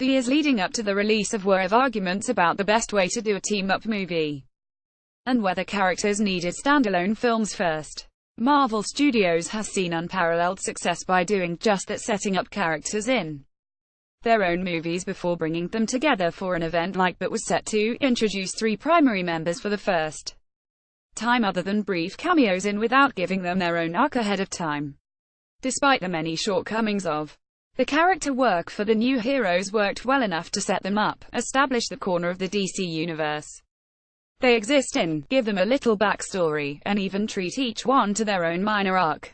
The years leading up to the release of were of arguments about the best way to do a team-up movie, and whether characters needed standalone films first. Marvel Studios has seen unparalleled success by doing just that, setting up characters in their own movies before bringing them together for an event like that was set to introduce three primary members for the first time, other than brief cameos in, without giving them their own arc ahead of time. Despite the many shortcomings of the character work for the new heroes, worked well enough to set them up, establish the corner of the DC universe they exist in, give them a little backstory, and even treat each one to their own minor arc.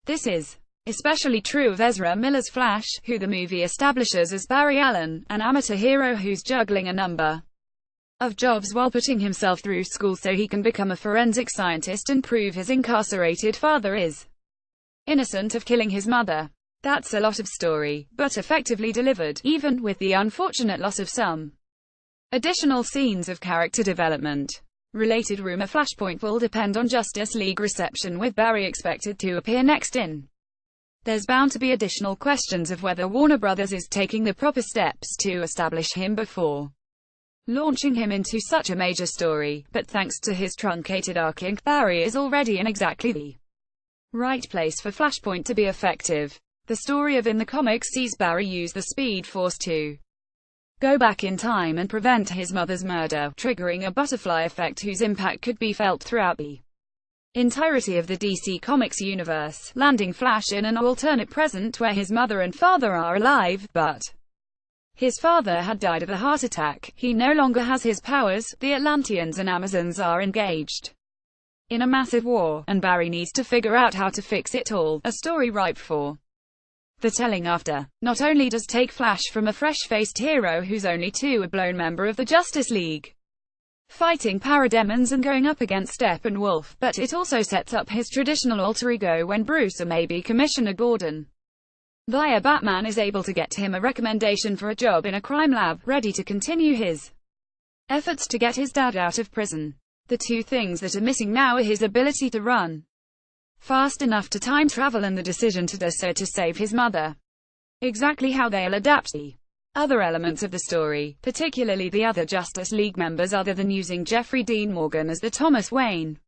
This is especially true of Ezra Miller's Flash, who the movie establishes as Barry Allen, an amateur hero who's juggling a number of jobs while putting himself through school so he can become a forensic scientist and prove his incarcerated father is innocent of killing his mother. That's a lot of story, but effectively delivered, even with the unfortunate loss of some additional scenes of character development. Related rumor: Flashpoint will depend on Justice League reception, with Barry expected to appear next in. There's bound to be additional questions of whether Warner Brothers is taking the proper steps to establish him before launching him into such a major story, but thanks to his truncated arc, Barry is already in exactly the right place for Flashpoint to be effective. The story of in the comics sees Barry use the Speed Force to go back in time and prevent his mother's murder, triggering a butterfly effect whose impact could be felt throughout the entirety of the DC Comics universe, landing Flash in an alternate present where his mother and father are alive, but his father had died of a heart attack. He no longer has his powers, the Atlanteans and Amazons are engaged in a massive war, and Barry needs to figure out how to fix it all, a story ripe for the telling. After not only does take Flash from a fresh-faced hero who's only a blown member of the Justice League, fighting parademons and going up against Steppenwolf, but it also sets up his traditional alter ego when Bruce, or maybe Commissioner Gordon, via Batman, is able to get him a recommendation for a job in a crime lab, ready to continue his efforts to get his dad out of prison. The two things that are missing now are his ability to run fast enough to time travel and the decision to do so to save his mother. Exactly how they'll adapt the other elements of the story, particularly the other Justice League members, other than using Jeffrey Dean Morgan as the Thomas Wayne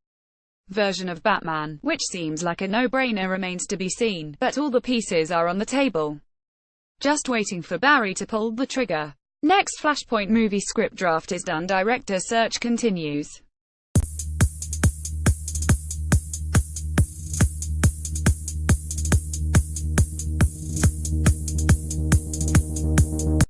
version of Batman, which seems like a no-brainer, remains to be seen, but all the pieces are on the table, just waiting for Barry to pull the trigger. Next Flashpoint movie script draft is done, director search continues.